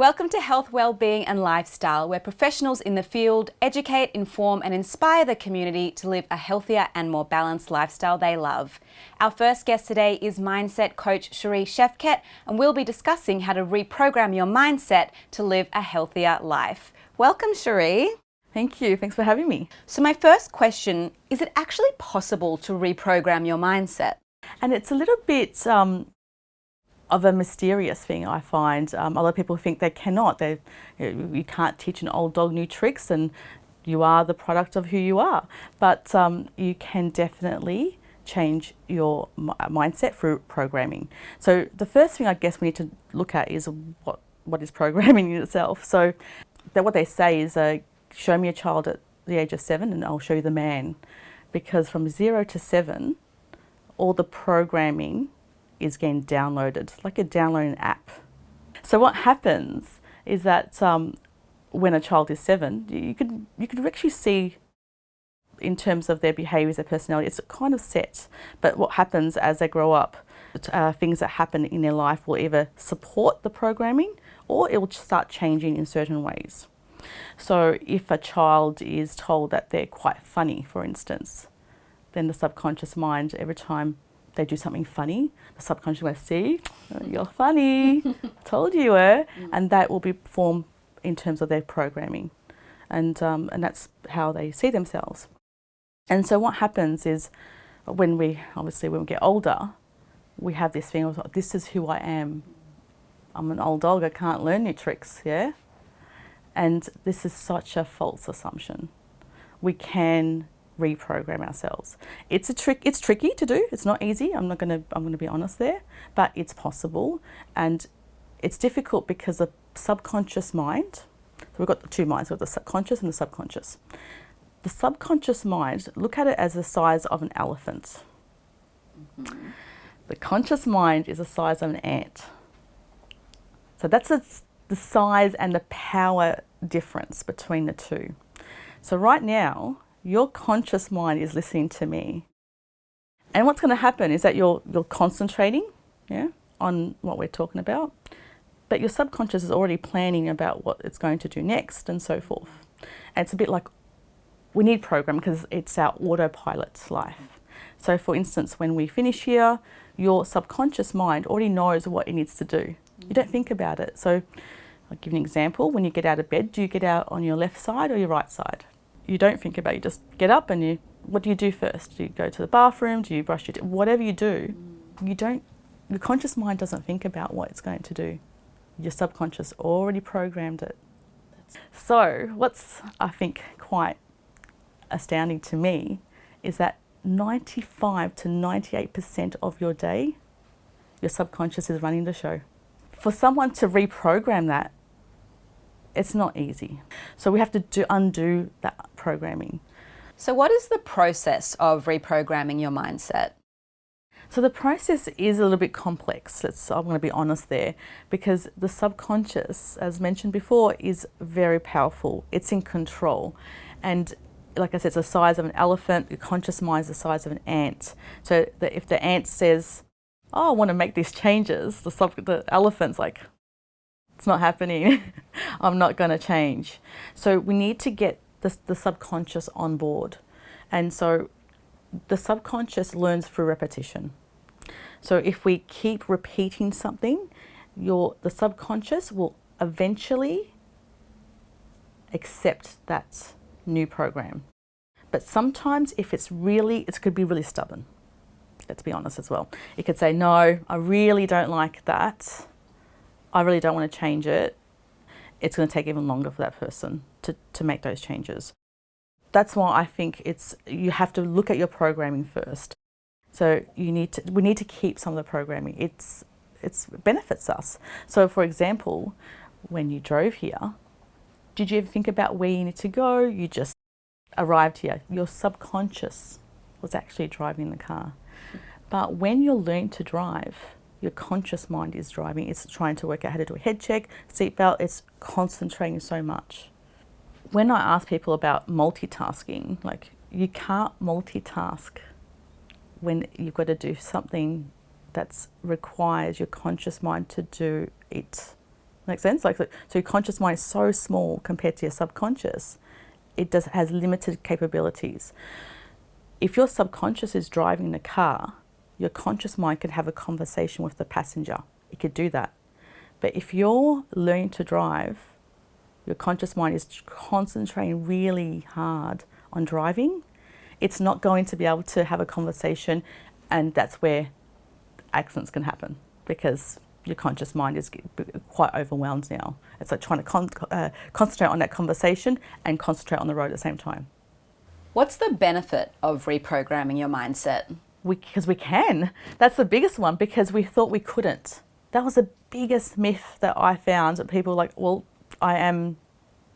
Welcome to Health, Wellbeing and Lifestyle, where professionals in the field educate, inform and inspire the community to live a healthier and more balanced lifestyle they love. Our first guest today is mindset coach Sharee Shefket, and we'll be discussing how to reprogram your mindset to live a healthier life. Welcome, Sharee. Thank you. Thanks for having me. So my first question, is it actually possible to reprogram your mindset? And it's a little bit of a mysterious thing, I find. A lot of people think they cannot. You can't teach an old dog new tricks, and you are the product of who you are. But you can definitely change your mindset through programming. So the first thing I guess we need to look at is what is programming in itself. So what they say is, show me a child at the age of 7 and I'll show you the man. Because from 0 to 7, all the programming is getting downloaded, like you're downloading an app. So what happens is that when a child is 7, you could actually see in terms of their behaviours, their personality, it's kind of set. But what happens as they grow up, things that happen in their life will either support the programming or it will start changing in certain ways. So if a child is told that they're quite funny, for instance, then the subconscious mind, every time they do something funny, the subconscious will see, you're funny, told you were, and that will be formed in terms of their programming, and that's how they see themselves. And so what happens is, when we get older, we have this thing of, this is who I am. I'm an old dog, I can't learn new tricks, yeah? And this is such a false assumption. We can reprogram ourselves. It's tricky to do. It's not easy. I'm going to be honest there, but it's possible, and it's difficult because the subconscious mind. So we've got the two minds. We've got the subconscious and the subconscious. The subconscious mind, look at it as the size of an elephant. Mm-hmm. The conscious mind is the size of an ant. So that's the size and the power difference between the two. So right now, your conscious mind is listening to me. And what's going to happen is that you're concentrating on what we're talking about, but your subconscious is already planning about what it's going to do next and so forth. And it's a bit like, we need program because it's our autopilot life. So for instance, when we finish here, your subconscious mind already knows what it needs to do. You don't think about it. So I'll give you an example. When you get out of bed, do you get out on your left side or your right side? You don't think about it. You just get up and what do you do first? Do you go to the bathroom? Do you brush your teeth? Whatever you do, your conscious mind doesn't think about what it's going to do. Your subconscious already programmed it. So what's, I think, quite astounding to me is that 95 to 98% of your day, your subconscious is running the show. For someone to reprogram that, it's not easy. So we have to undo that programming. So what is the process of reprogramming your mindset? So the process is a little bit complex. I'm going to be honest there, because the subconscious, as mentioned before, is very powerful. It's in control. And like I said, it's the size of an elephant. Your conscious mind is the size of an ant. So if the ant says, oh, I want to make these changes, the elephant's like, it's not happening. I'm not going to change. So we need to get the subconscious on board. And so the subconscious learns through repetition. So if we keep repeating something, the subconscious will eventually accept that new program. But sometimes it could be really stubborn. Let's be honest as well. It could say, no, I really don't like that. I really don't want to change it. It's going to take even longer for that person to make those changes. That's why I think you have to look at your programming first. So we need to keep some of the programming. It benefits us. So for example, when you drove here, did you ever think about where you need to go? You just arrived here. Your subconscious was actually driving the car. But when you learn to drive, your conscious mind is driving. It's trying to work out how to do a head check, seatbelt. It's concentrating so much. When I ask people about multitasking, like, you can't multitask when you've got to do something that requires your conscious mind to do it Make sense? So your conscious mind is so small compared to your subconscious. It has limited capabilities. If your subconscious is driving the car, your conscious mind can have a conversation with the passenger. It could do that. But if you're learning to drive, your conscious mind is concentrating really hard on driving, it's not going to be able to have a conversation, and that's where accidents can happen, because your conscious mind is quite overwhelmed now. It's like trying to concentrate on that conversation and concentrate on the road at the same time. What's the benefit of reprogramming your mindset? Because we can. That's the biggest one, because we thought we couldn't. That was the biggest myth that I found, that people were like, well, I am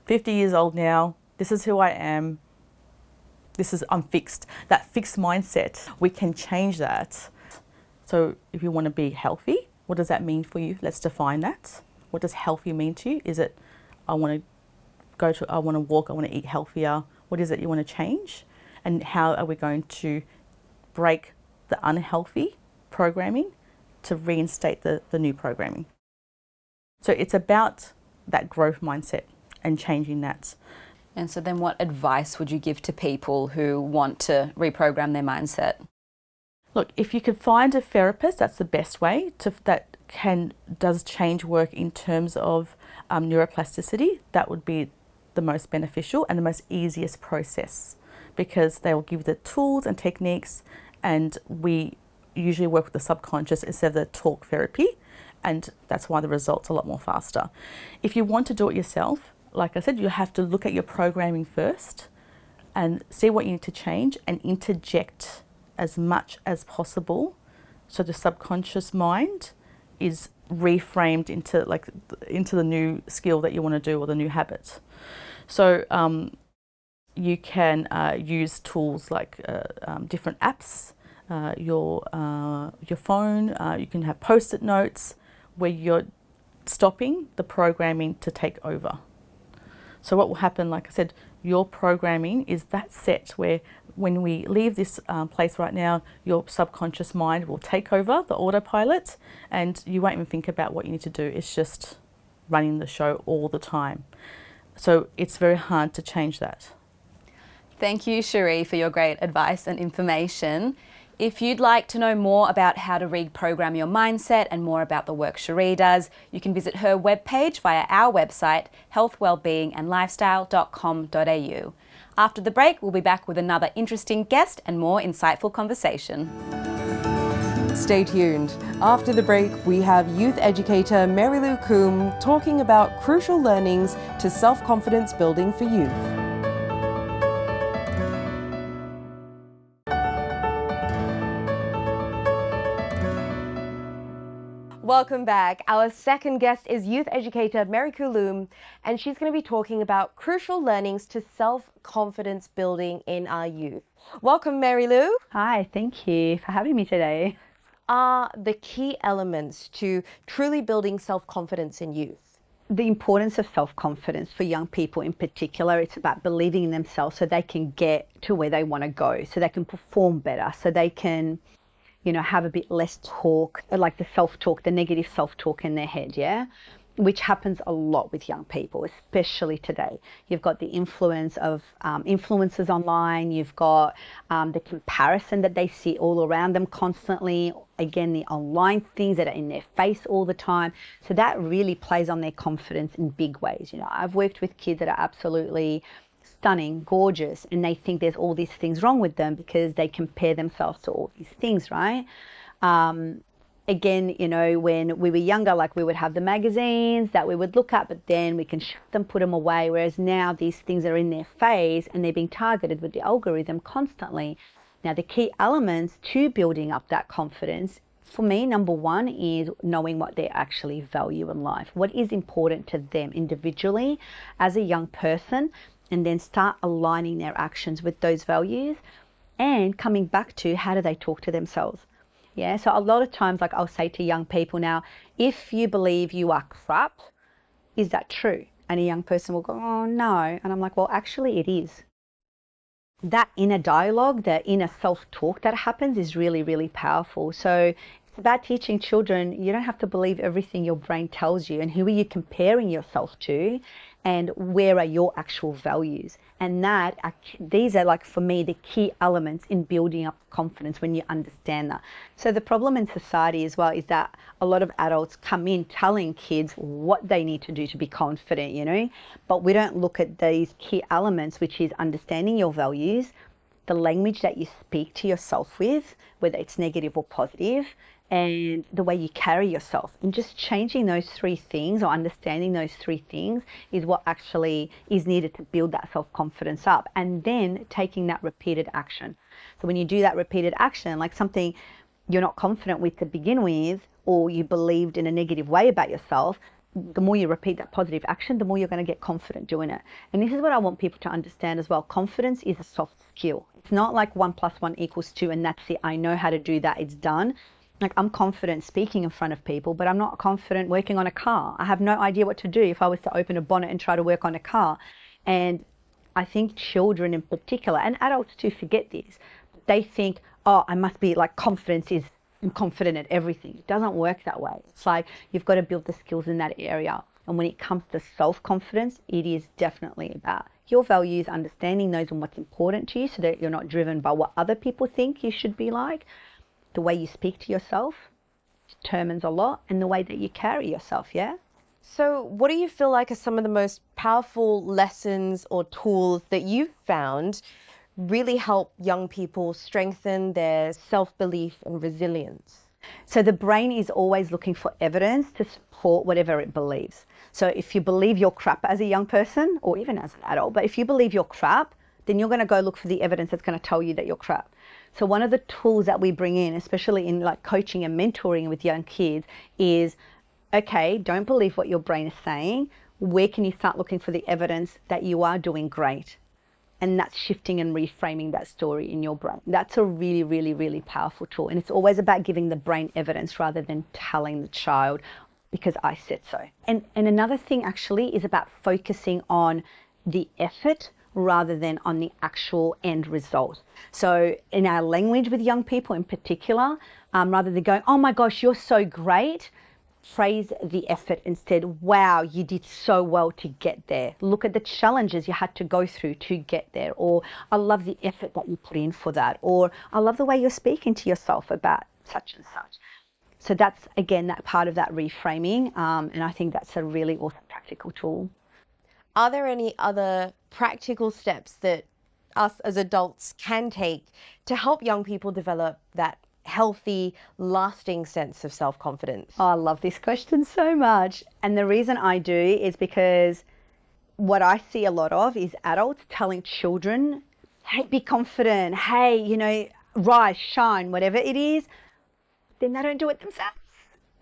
50 years old now, this is who I am, I'm fixed. That fixed mindset, we can change that. So if you want to be healthy, what does that mean for you? Let's define that. What does healthy mean to you? Is it, I want to walk, I want to eat healthier? What is it you want to change? And how are we going to break the unhealthy programming to reinstate the new programming? So it's about that growth mindset and changing that. And so then what advice would you give to people who want to reprogram their mindset? Look, if you could find a therapist, that's the best way does change work in terms of neuroplasticity. That would be the most beneficial and the most easiest process, because they will give the tools and techniques, and we usually work with the subconscious instead of the talk therapy, and that's why the results are a lot more faster. If you want to do it yourself, like I said, you have to look at your programming first and see what you need to change and interject as much as possible, so the subconscious mind is reframed into the new skill that you want to do, or the new habit. So you can use tools like different apps, your phone. You can have post-it notes where you're stopping the programming to take over. So what will happen, like I said, your programming is that set where when we leave this place right now, your subconscious mind will take over the autopilot, and you won't even think about what you need to do. It's just running the show all the time. So it's very hard to change that. Thank you, Sharee, for your great advice and information. If you'd like to know more about how to reprogram your mindset and more about the work Sharee does, you can visit her webpage via our website, healthwellbeingandlifestyle.com.au. After the break, we'll be back with another interesting guest and more insightful conversation. Stay tuned. After the break, we have youth educator Marilou Coombe talking about crucial learnings to self-confidence building for youth. Welcome back. Our second guest is youth educator Marilou Coombe, and she's going to be talking about crucial learnings to self-confidence building in our youth. Welcome, Marilou. Hi, thank you for having me today. Are the key elements to truly building self-confidence in youth? The importance of self-confidence for young people in particular, it's about believing in themselves so they can get to where they want to go, so they can perform better, so they can, have a bit less talk, like the self-talk, the negative self-talk in their head, yeah? Which happens a lot with young people, especially today. You've got the influence of influencers online, you've got the comparison that they see all around them constantly, again, the online things that are in their face all the time. So that really plays on their confidence in big ways. I've worked with kids that are absolutely stunning, gorgeous, and they think there's all these things wrong with them because they compare themselves to all these things, right? Again, when we were younger, we would have the magazines that we would look at, but then we can shift them, put them away, whereas now these things are in their face and they're being targeted with the algorithm constantly. Now, the key elements to building up that confidence, for me, number one is knowing what they actually value in life, what is important to them individually as a young person, and then start aligning their actions with those values and coming back to how do they talk to themselves. Yeah, so a lot of times, I'll say to young people now, if you believe you are crap, is that true? And a young person will go, oh no. And I'm like, well, actually it is. That inner dialogue, the inner self-talk that happens is really, really powerful. So It's about teaching children you don't have to believe everything your brain tells you, and who are you comparing yourself to, and where are your actual values. And these are, like, for me, the key elements in building up confidence when you understand that. So the problem in society as well is that a lot of adults come in telling kids what they need to do to be confident, you know, but we don't look at these key elements, which is understanding your values, the language that you speak to yourself with, whether it's negative or positive, and the way you carry yourself. And just changing those three things, or understanding those three things, is what actually is needed to build that self-confidence up. And then taking that repeated action. So when you do that repeated action, like something you're not confident with to begin with, or you believed in a negative way about yourself, the more you repeat that positive action, the more you're going to get confident doing it. And this is what I want people to understand as well. Confidence is a soft skill. It's not like 1 + 1 = 2 and that's it. I know how to do that. It's done. Like, I'm confident speaking in front of people, but I'm not confident working on a car. I have no idea what to do if I was to open a bonnet and try to work on a car. And I think children in particular, and adults too, forget this. They think, oh, I must be like, I'm confident at everything. It doesn't work that way. It's like, you've got to build the skills in that area. And when it comes to self-confidence, it is definitely about your values, understanding those and what's important to you, so that you're not driven by what other people think you should be like. The way you speak to yourself determines a lot, and the way that you carry yourself, yeah? So what do you feel like are some of the most powerful lessons or tools that you've found really help young people strengthen their self-belief and resilience? So the brain is always looking for evidence to support whatever it believes. So if you believe you're crap as a young person, or even as an adult, but if you believe you're crap, then you're going to go look for the evidence that's going to tell you that you're crap. So one of the tools that we bring in, especially in like coaching and mentoring with young kids, is, okay, don't believe what your brain is saying. Where can you start looking for the evidence that you are doing great? And that's shifting and reframing that story in your brain. That's a really, really, really powerful tool. And it's always about giving the brain evidence rather than telling the child, because I said so. And another thing actually is about focusing on the effort rather than on the actual end result. So in our language with young people in particular, rather than going, oh my gosh, you're so great, praise the effort instead. Wow, you did so well to get there. Look at the challenges you had to go through to get there. Or I love the effort that you put in for that. Or I love the way you're speaking to yourself about such and such. So that's, again, that part of that reframing. And I think that's a really awesome practical tool. Are there any other practical steps that us as adults can take to help young people develop that healthy, lasting sense of self-confidence? Oh, I love this question so much. And the reason I do is because what I see a lot of is adults telling children, hey, be confident, hey, you know, rise, shine, whatever it is. Then they don't do it themselves.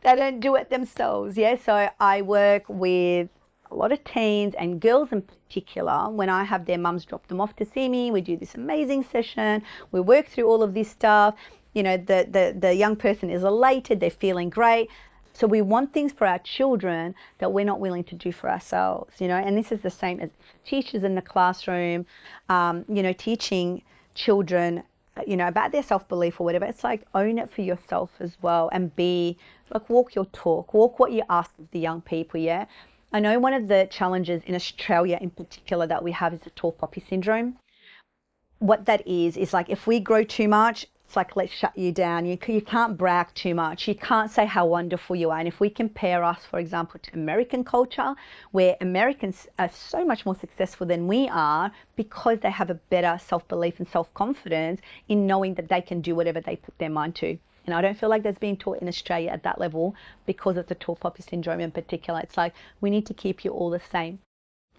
They don't do it themselves, yeah? So I work with a lot of teens and girls in particular. When I have their mums drop them off to see me, we do this amazing session. We work through all of this stuff. You know, the young person is elated, they're feeling great. So we want things for our children that we're not willing to do for ourselves, you know, and this is the same as teachers in the classroom, you know, teaching children, you know, about their self-belief or whatever. It's like, own it for yourself as well, and be like, walk your talk, walk what you ask of the young people, yeah? I know one of the challenges in Australia in particular that we have is the tall poppy syndrome. What that is like, if we grow too much, it's like, let's shut you down. You can't brag too much. You can't say how wonderful you are. And if we compare us, for example, to American culture, where Americans are so much more successful than we are because they have a better self-belief and self-confidence in knowing that they can do whatever they put their mind to. And I don't feel like that's being taught in Australia at that level because of the tall poppy syndrome in particular. It's like, we need to keep you all the same.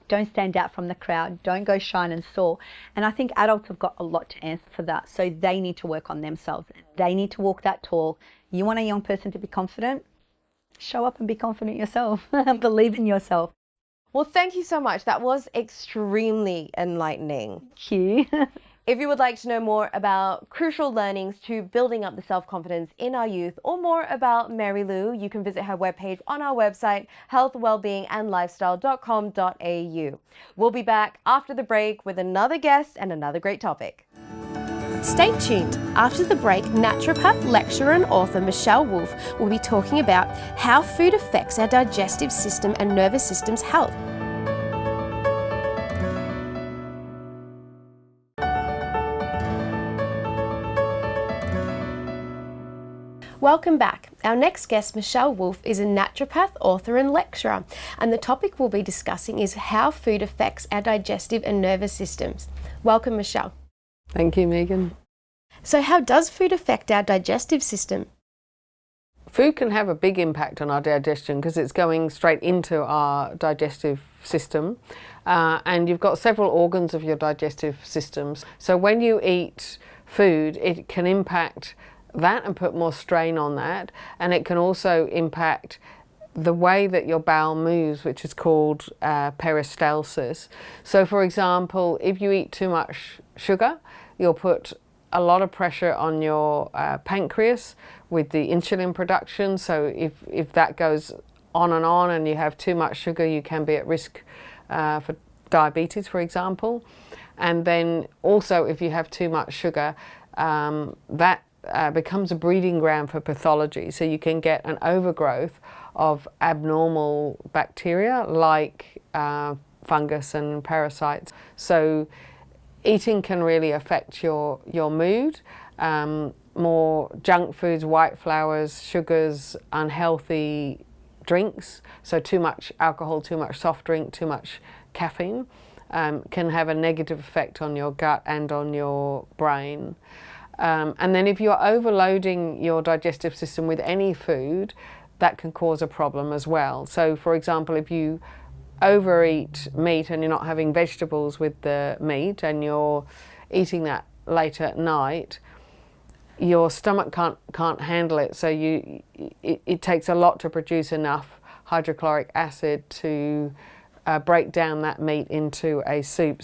Don't stand out from the crowd. Don't go shine and soar. And I think adults have got a lot to answer for that. So they need to work on themselves. They need to walk that talk. You want a young person to be confident? Show up and be confident yourself. Believe in yourself. Well, thank you so much. That was extremely enlightening. Thank you. If you would like to know more about crucial learnings to building up the self-confidence in our youth, or more about Marilou, you can visit her webpage on our website, healthwellbeingandlifestyle.com.au. We'll be back after the break with another guest and another great topic. Stay tuned. After the break, naturopath, lecturer and author Michèle Wolff will be talking about how food affects our digestive system and nervous system's health. Welcome back. Our next guest, Michèle Wolff, is a naturopath, author and lecturer, and the topic we'll be discussing is how food affects our digestive and nervous systems. Welcome, Michèle. Thank you, Megan. So how does food affect our digestive system? Food can have a big impact on our digestion because it's going straight into our digestive system, and you've got several organs of your digestive systems. So when you eat food, it can impact that and put more strain on that, and it can also impact the way that your bowel moves, which is called peristalsis. So for example, if you eat too much sugar, you'll put a lot of pressure on your pancreas with the insulin production. So if that goes on and you have too much sugar, you can be at risk for diabetes, for example. And then also if you have too much sugar, that becomes a breeding ground for pathology. So you can get an overgrowth of abnormal bacteria like fungus and parasites. So eating can really affect your mood. More junk foods, white flours, sugars, unhealthy drinks, so too much alcohol, too much soft drink, too much caffeine, can have a negative effect on your gut and on your brain. And then if you're overloading your digestive system with any food, that can cause a problem as well. So for example, if you overeat meat and you're not having vegetables with the meat and you're eating that late at night, your stomach can't handle it. So it takes a lot to produce enough hydrochloric acid to break down that meat into a soup.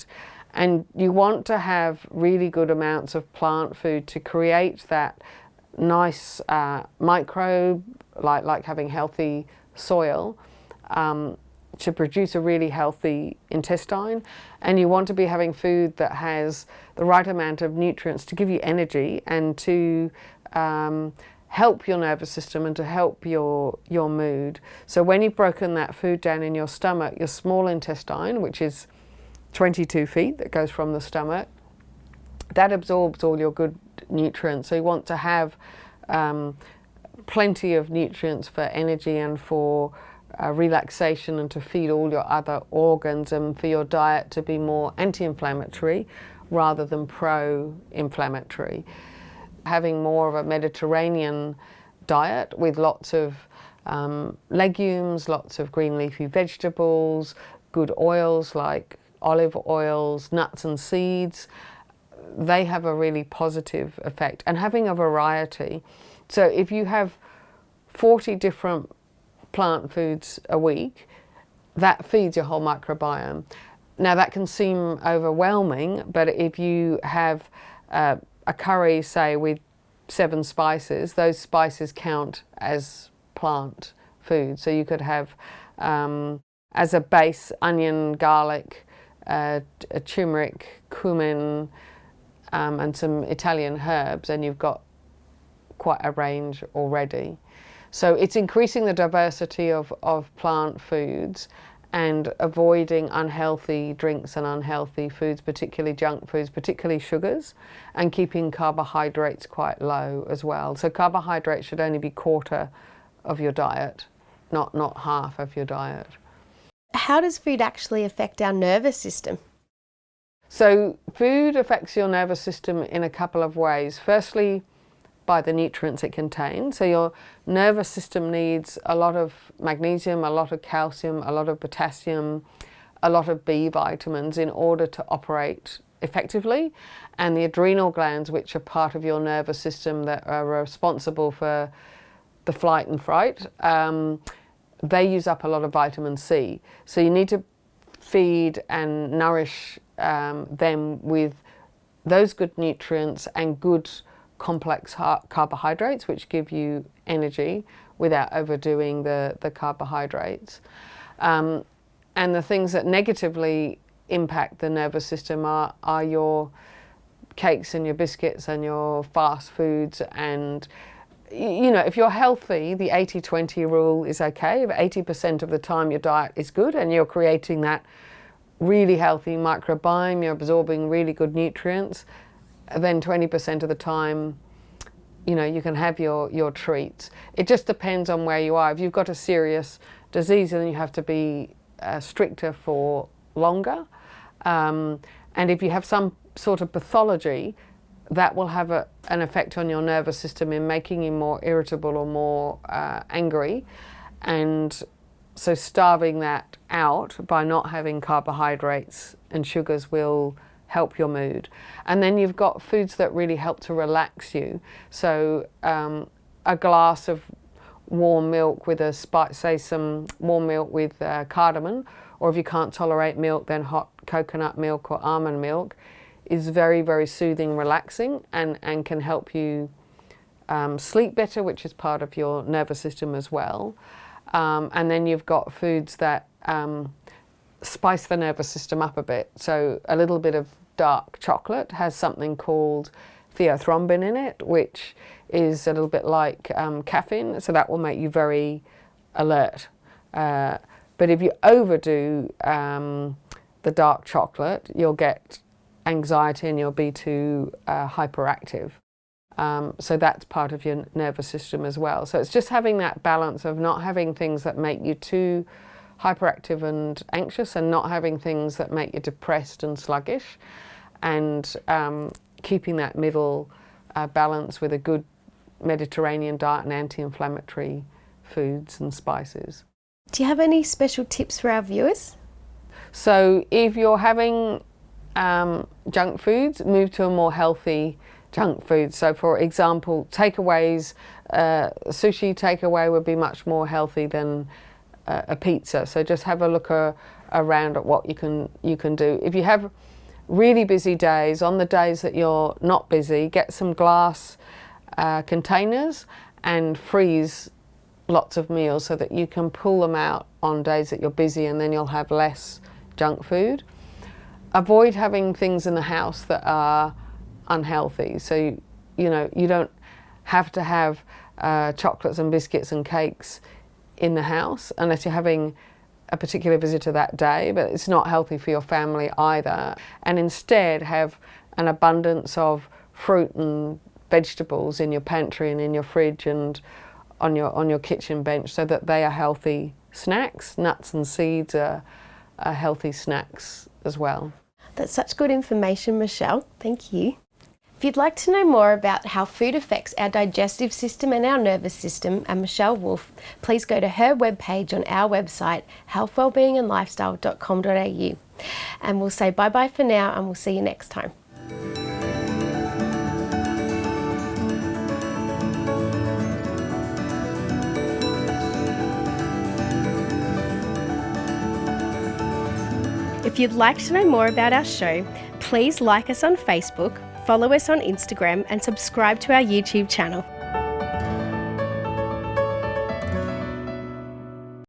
And you want to have really good amounts of plant food to create that nice microbe, like having healthy soil, to produce a really healthy intestine. And you want to be having food that has the right amount of nutrients to give you energy and to help your nervous system and to help your mood. So when you've broken that food down in your stomach, your small intestine, which is 22 feet that goes from the stomach, that absorbs all your good nutrients. So you want to have plenty of nutrients for energy and for relaxation and to feed all your other organs, and for your diet to be more anti-inflammatory rather than pro-inflammatory. Having more of a Mediterranean diet with lots of legumes, lots of green leafy vegetables, good oils like olive oils, nuts and seeds, they have a really positive effect. And having a variety. So if you have 40 different plant foods a week, that feeds your whole microbiome. Now that can seem overwhelming, but if you have a curry, say, with 7 spices, those spices count as plant food. So you could have as a base onion, garlic, a turmeric, cumin, and some Italian herbs, and you've got quite a range already. So it's increasing the diversity of plant foods and avoiding unhealthy drinks and unhealthy foods, particularly junk foods, particularly sugars, and keeping carbohydrates quite low as well. So carbohydrates should only be 1/4 of your diet, not half of your diet. How does food actually affect our nervous system? So food affects your nervous system in a couple of ways. Firstly, by the nutrients it contains. So your nervous system needs a lot of magnesium, a lot of calcium, a lot of potassium, a lot of B vitamins in order to operate effectively. And the adrenal glands, which are part of your nervous system that are responsible for the flight and fright, they use up a lot of vitamin C. So you need to feed and nourish them with those good nutrients and good complex carbohydrates, which give you energy without overdoing the carbohydrates. And the things that negatively impact the nervous system are your cakes and your biscuits and your fast foods. And you know, if you're healthy, the 80-20 rule is okay. If 80% of the time your diet is good and you're creating that really healthy microbiome, you're absorbing really good nutrients, then 20% of the time, you know, you can have your treats. It just depends on where you are. If you've got a serious disease, then you have to be stricter for longer. And if you have some sort of pathology, that will have an effect on your nervous system in making you more irritable or more angry. And so starving that out by not having carbohydrates and sugars will help your mood. And then you've got foods that really help to relax you. So a glass of warm milk with a spice, say some warm milk with cardamom, or if you can't tolerate milk, then hot coconut milk or almond milk is very, very soothing, relaxing, and can help you sleep better, which is part of your nervous system as well. And then you've got foods that spice the nervous system up a bit. So a little bit of dark chocolate has something called theothrombin in it, which is a little bit like caffeine, so that will make you very alert. But if you overdo the dark chocolate, you'll get anxiety and you'll be too hyperactive. So that's part of your nervous system as well. So it's just having that balance of not having things that make you too hyperactive and anxious, and not having things that make you depressed and sluggish, and keeping that middle balance with a good Mediterranean diet and anti-inflammatory foods and spices. Do you have any special tips for our viewers? So if you're having junk foods, move to a more healthy junk food. So for example, takeaways, sushi takeaway would be much more healthy than a pizza. So just have a look around at what you can do. If you have really busy days, on the days that you're not busy, get some glass containers and freeze lots of meals so that you can pull them out on days that you're busy, and then you'll have less junk food. Avoid having things in the house that are unhealthy. So you know, you don't have to have chocolates and biscuits and cakes in the house unless you're having a particular visitor that day, but it's not healthy for your family either. And instead have an abundance of fruit and vegetables in your pantry and in your fridge and on your kitchen bench, so that they are healthy snacks. Nuts and seeds are healthy snacks as well. That's such good information, Michèle. Thank you. If you'd like to know more about how food affects our digestive system and our nervous system and Michèle Wolff, please go to her webpage on our website, healthwellbeingandlifestyle.com.au. And we'll say bye-bye for now, and we'll see you next time. If you'd like to know more about our show, please like us on Facebook, follow us on Instagram, and subscribe to our YouTube channel.